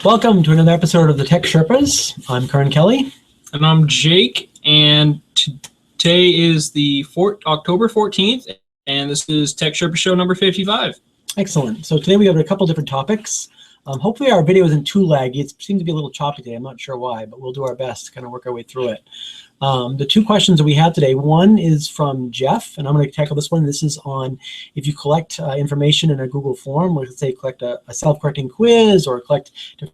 Welcome to another episode of the Tech Sherpas. I'm Karan Kelly. And I'm Jake, and today is the October 14th, and this is Tech Sherpa show number 55. Excellent. So today we have a couple different topics. Hopefully our video isn't too laggy. It seems to be a little choppy today. I'm not sure why, but we'll do our best to kind of work our way through it. The two questions that we have today, one is from Jeff, and I'm going to tackle this one. This is on if you collect information in a Google form, let's say collect a self-correcting quiz or collect, and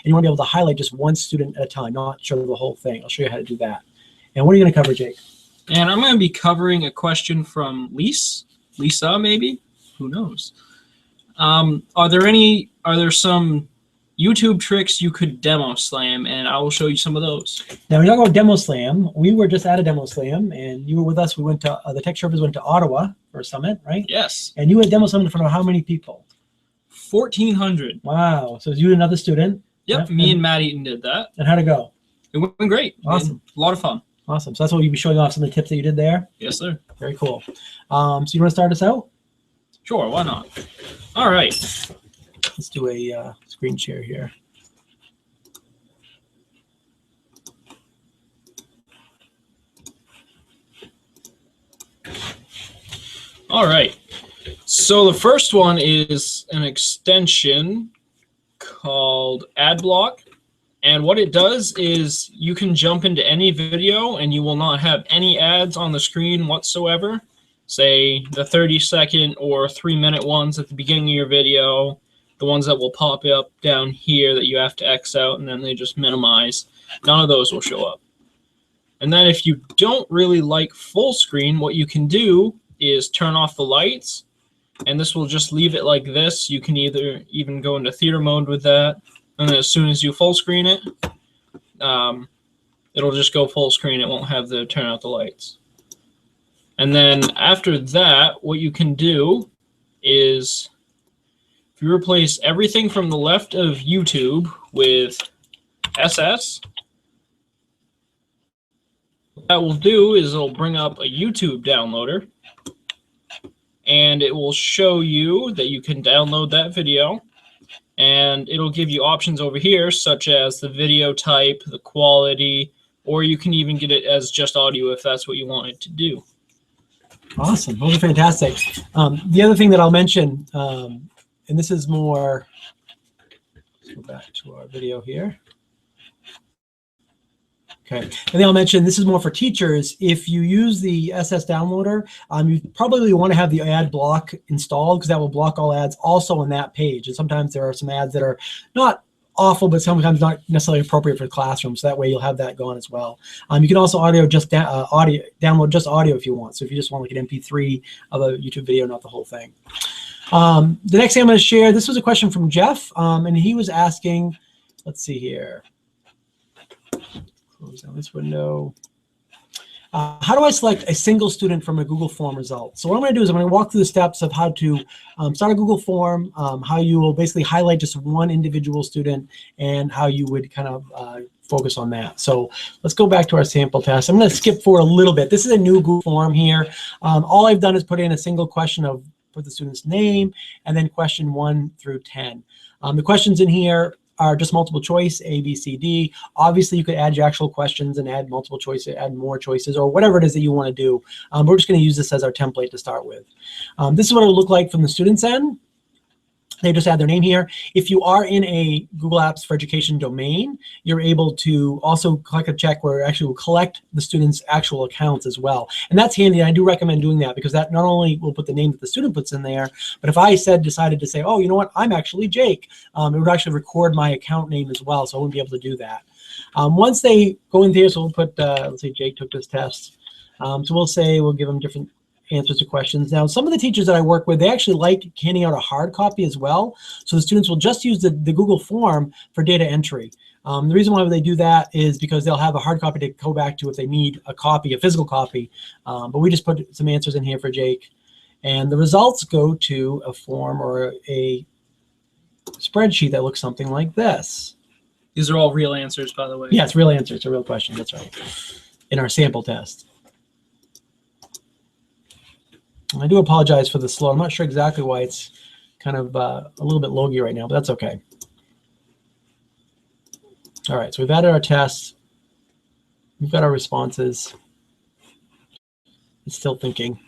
you want to be able to highlight just one student at a time, not show the whole thing. I'll show you how to do that. And what are you going to cover, Jake? And I'm going to be covering a question from Lisa, maybe? Who knows? Are there some YouTube tricks you could demo slam, and I will show you some of those. Now, when you talk about demo slam, we were just at a demo slam, and you were with us. We went to the Tech Sherpas went to Ottawa for a summit, right? Yes. And you had demo slam in front of how many people? 1,400. Wow. So it was you and another student? Yep. Me and Matt Eaton did that. And how'd it go? It went great. Awesome. A lot of fun. Awesome. So that's what you'll be showing off, some of the tips that you did there? Yes, sir. Very cool. So you want to start us out? Sure. Why not? All right. Let's do a screen share here. All right. So the first one is an extension called Adblock. And what it does is you can jump into any video and you will not have any ads on the screen whatsoever. Say the 30-second or 3-minute ones at the beginning of your video, the ones that will pop up down here that you have to X out and then they just minimize. None of those will show up. And then if you don't really like full screen, what you can do is turn off the lights, and this will just leave it like this. You can even go into theater mode with that, and then as soon as you full screen it, it'll just go full screen. It won't have the turn out the lights. And then after that, what you can do is if you replace everything from the left of YouTube with SS, what that will do is it'll bring up a YouTube downloader, and it will show you that you can download that video, and it'll give you options over here such as the video type, the quality, or you can even get it as just audio if that's what you want it to do. Awesome. Those are fantastic. The other thing that I'll mention, and this is more, let's go back to our video here. Okay, and then I'll mention this is more for teachers. If you use the SS downloader, you probably want to have the ad block installed because that will block all ads also on that page. And sometimes there are some ads that are not awful, but sometimes not necessarily appropriate for the classroom. So that way you'll have that gone as well. You can also download just audio if you want. So if you just want like an MP3 of a YouTube video, not the whole thing. The next thing I'm going to share, this was a question from Jeff, and he was asking, let's see here. Close down this window. How do I select a single student from a Google form result? So what I'm going to do is I'm going to walk through the steps of how to start a Google form, how you will basically highlight just one individual student, and how you would kind of focus on that. So let's go back to our sample test. I'm going to skip forward a little bit. This is a new Google form here. All I've done is put in a single question of put the student's name and then question 1 through 10. The questions in here are just multiple choice, A, B, C, D. Obviously, you could add your actual questions and add multiple choices, add more choices, or whatever it is that you want to do. We're just going to use this as our template to start with. This is what it will look like from the student's end. They just add their name here. If you are in a Google Apps for Education domain, you're able to also collect a check where it actually will collect the student's actual accounts as well. And that's handy, and I do recommend doing that because that not only will put the name that the student puts in there, but if I decided to say, oh, you know what, I'm actually Jake, it would actually record my account name as well, so I wouldn't be able to do that. Once they go in here, so we'll put, let's say Jake took this test. So we'll give them different answers to questions. Now, some of the teachers that I work with, they actually like handing out a hard copy as well. So the students will just use the Google form for data entry. The reason why they do that is because they'll have a hard copy to go back to if they need a copy, a physical copy. But we just put some answers in here for Jake. And the results go to a form or a spreadsheet that looks something like this. These are all real answers, by the way. Yeah, it's real answers. It's a real question. That's right. In our sample test. I do apologize for the slow. I'm not sure exactly why it's kind of a little bit logy right now, but that's okay. All right, so we've added our tests. We've got our responses. It's still thinking.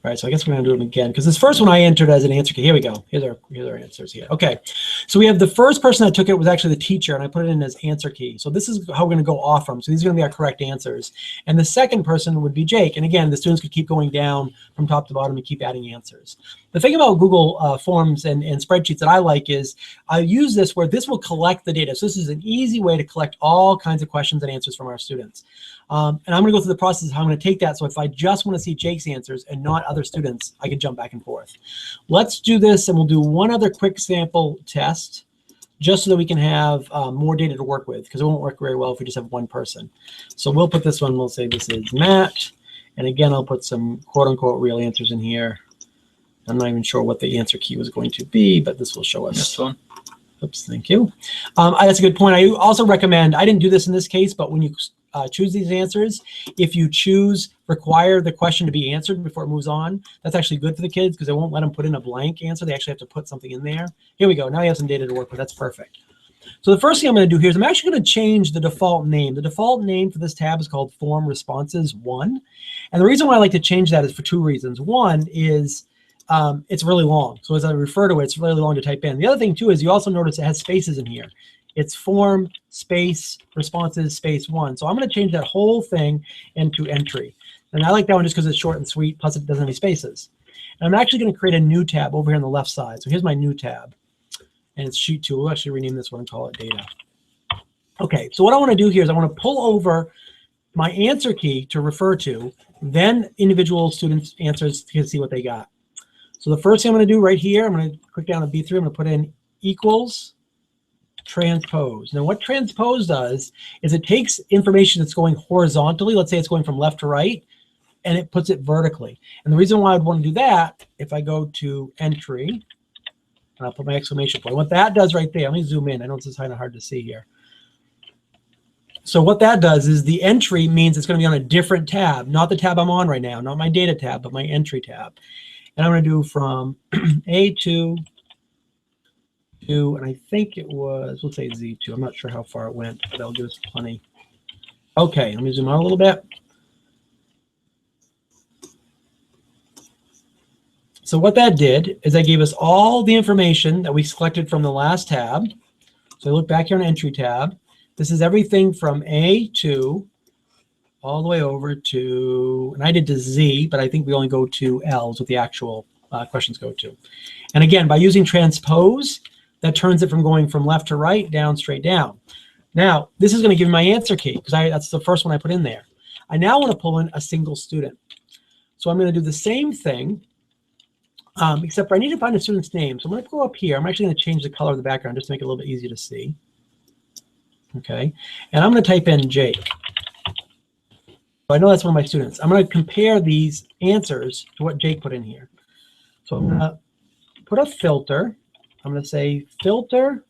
All right, so I guess we're going to do them again because this first one I entered as an answer key. Here we go. Here's our answers here. Okay, so we have the first person that took it was actually the teacher, and I put it in as answer key. So this is how we're going to go off from. So these are going to be our correct answers. And the second person would be Jake. And again, the students could keep going down from top to bottom and keep adding answers. The thing about Google Forms and spreadsheets that I like is I use this where this will collect the data. So this is an easy way to collect all kinds of questions and answers from our students. And I'm going to go through the process of how I'm going to take that. So if I just want to see Jake's answers and not other students, I can jump back and forth. Let's do this, and we'll do one other quick sample test just so that we can have more data to work with, because it won't work very well if we just have one person. So we'll put this one, we'll say this is Matt. And again, I'll put some quote-unquote real answers in here. I'm not even sure what the answer key was going to be, but this will show us. This one. Oops, thank you. That's a good point. I also recommend, I didn't do this in this case, but when you choose these answers, if you choose require the question to be answered before it moves on, that's actually good for the kids because it won't let them put in a blank answer. They actually have to put something in there. Here we go. Now we have some data to work with. That's perfect. So the first thing I'm going to do here is I'm actually going to change the default name. The default name for this tab is called Form Responses 1. And the reason why I like to change that is for two reasons. One is it's really long. So as I refer to it, it's really long to type in. The other thing too is you also notice it has spaces in here. It's form, space, responses, space 1. So I'm going to change that whole thing into entry. And I like that one just because it's short and sweet, plus it doesn't have any spaces. And I'm actually going to create a new tab over here on the left side. So here's my new tab. And it's Sheet 2. We'll actually rename this one and call it Data. Okay, so what I want to do here is I want to pull over my answer key to refer to, then individual students' answers to see what they got. So the first thing I'm going to do right here, I'm going to click down on B3. I'm going to put in equals transpose. Now what transpose does is it takes information that's going horizontally, let's say it's going from left to right, and it puts it vertically. And the reason why I'd want to do that, if I go to entry, and I'll put my exclamation point, what that does right there, let me zoom in. I know it's kind of hard to see here. So what that does is the entry means it's going to be on a different tab, not the tab I'm on right now, not my data tab, but my entry tab. And I'm going to do from A2 to, and I think it was, let's say Z2. I'm not sure how far it went, but that'll give us plenty. Okay, let me zoom out a little bit. So what that did is that gave us all the information that we selected from the last tab. So I look back here on entry tab. This is everything from A2 all the way over to, and I did to Z, but I think we only go to L is what the actual questions go to. And again, by using transpose, that turns it from going from left to right, down, straight down. Now, this is going to give me my answer key because that's the first one I put in there. I now want to pull in a single student. So I'm going to do the same thing, except for I need to find a student's name. So I'm going to go up here. I'm actually going to change the color of the background just to make it a little bit easier to see. Okay, and I'm going to type in Jake. So I know that's one of my students. I'm going to compare these answers to what Jake put in here. So I'm going to put a filter. I'm going to say filter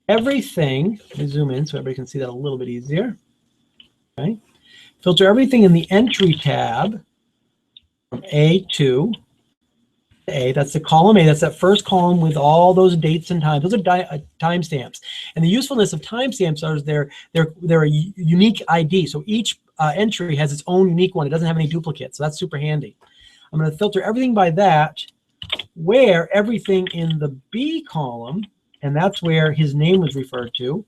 everything. Let me zoom in so everybody can see that a little bit easier. Okay. Filter everything in the entry tab from A to A. That's the column A. That's that first column with all those dates and times. Those are timestamps. And the usefulness of timestamps is they're a unique ID. So each entry has its own unique one. It doesn't have any duplicates. So that's super handy. I'm going to filter everything by that, where everything in the B column, and that's where his name was referred to,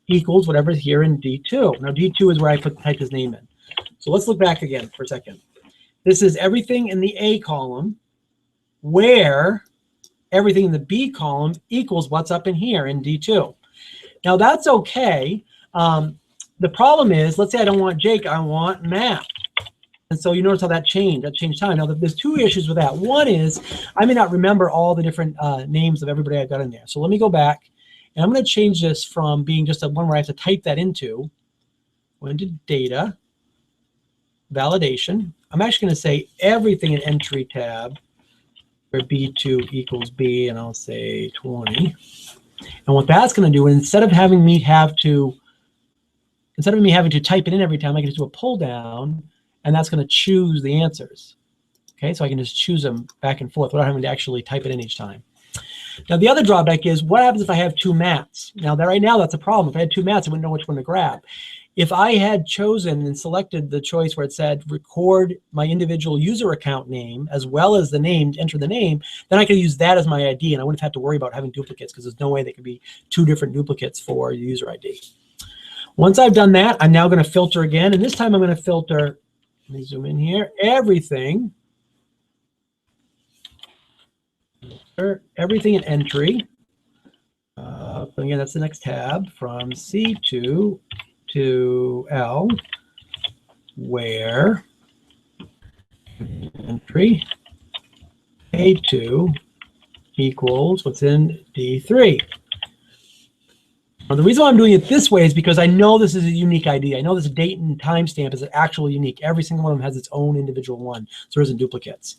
equals whatever's here in D2. Now D2 is where I type his name in. So let's look back again for a second. This is everything in the A column, where everything in the B column equals what's up in here in D2. Now that's okay. The problem is, let's say I don't want Jake, I want Matt. And so you notice how that changed time. Now there's two issues with that. One is I may not remember all the different names of everybody I've got in there. So let me go back, and I'm going to change this from being just a one where I have to type that into data, validation. I'm actually going to say everything in entry tab where B2 equals B, and I'll say 20. And what that's going to do, instead of having me having to type it in every time, I can just do a pull down, and that's going to choose the answers. Okay, so I can just choose them back and forth without having to actually type it in each time. Now, the other drawback is what happens if I have two mats? Now, right now, that's a problem. If I had two mats, I wouldn't know which one to grab. If I had chosen and selected the choice where it said record my individual user account name as well as the name, enter the name, then I could use that as my ID, and I wouldn't have had to worry about having duplicates because there's no way there could be two different duplicates for the user ID. Once I've done that, I'm now going to filter again, and this time I'm going to filter, let me zoom in here, everything in entry. Again, that's the next tab, from C2 to L, where entry A2 equals what's in D3. Now, the reason why I'm doing it this way is because I know this is a unique ID. I know this date and timestamp is actually unique. Every single one of them has its own individual one, so there isn't duplicates.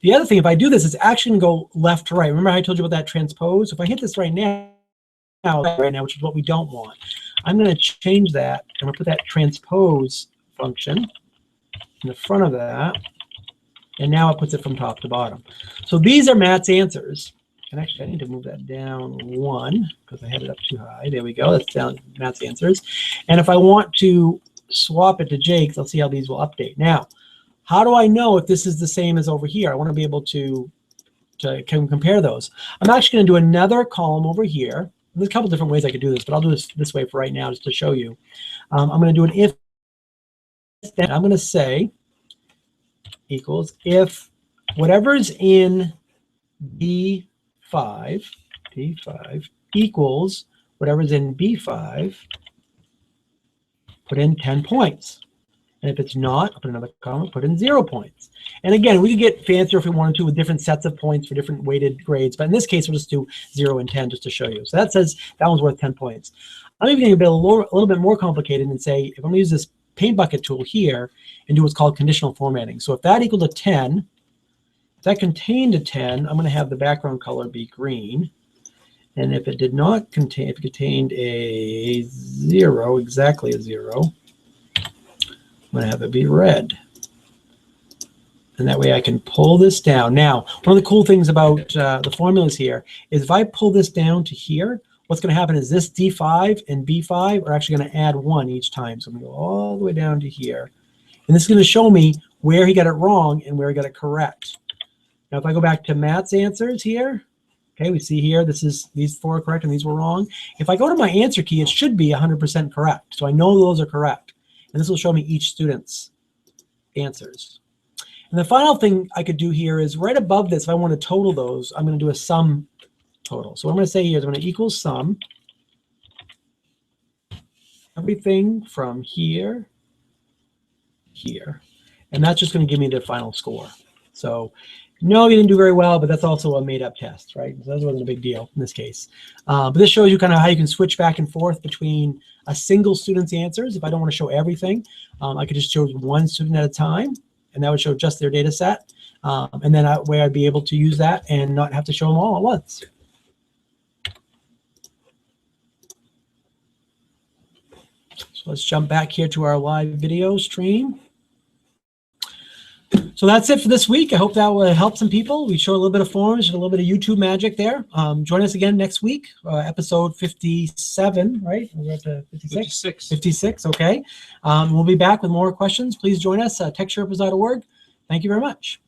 The other thing, if I do this, it's actually going to go left to right. Remember how I told you about that transpose? If I hit this right now, which is what we don't want, I'm going to change that. I'm going to put that transpose function in the front of that, and now it puts it from top to bottom. So these are Matt's answers. And actually, I need to move that down one because I had it up too high. There we go. That's down Matt's answers. And if I want to swap it to Jake's, let's see how these will update. Now, how do I know if this is the same as over here? I want to be able to compare those. I'm actually going to do another column over here. There's a couple different ways I could do this, but I'll do this way for right now just to show you. I'm going to do an if. Then I'm going to say equals if whatever's in D5 equals whatever's in B5, put in 10 points. And if it's not, I'll put another column, put in 0 points. And again, we could get fancier if we wanted to with different sets of points for different weighted grades. But in this case, we'll just do 0 and 10 just to show you. So that says that one's worth 10 points. I'm even going to be a little bit more complicated and say, if I'm going to use this paint bucket tool here and do what's called conditional formatting. So if that equaled a 10, if that contained a 10, I'm going to have the background color be green. And if it did not contain, if it contained a 0, exactly a 0, I'm going to have it be red. And that way I can pull this down. Now, one of the cool things about the formulas here is if I pull this down to here, what's going to happen is this D5 and B5 are actually going to add 1 each time. So I'm going to go all the way down to here. And this is going to show me where he got it wrong and where he got it correct. Now, if I go back to Matt's answers here, okay, we see here, these 4 are correct and these were wrong. If I go to my answer key, it should be 100% correct. So I know those are correct. And this will show me each student's answers. And the final thing I could do here is right above this, if I want to total those, I'm going to do a sum total. So what I'm going to say here is I'm going to equal sum everything from here, here. And that's just going to give me the final score. So no, you didn't do very well, but that's also a made-up test, right? So that wasn't a big deal in this case. But this shows you kind of how you can switch back and forth between a single student's answers. If I don't want to show everything, I could just show one student at a time, and that would show just their data set. And then that way I'd be able to use that and not have to show them all at once. So let's jump back here to our live video stream. So that's it for this week. I hope that will help some people. We showed a little bit of forms, a little bit of YouTube magic there. Join us again next week, episode 57, right? We're up to 56? 56, okay. We'll be back with more questions. Please join us at techsherpas.org. Thank you very much.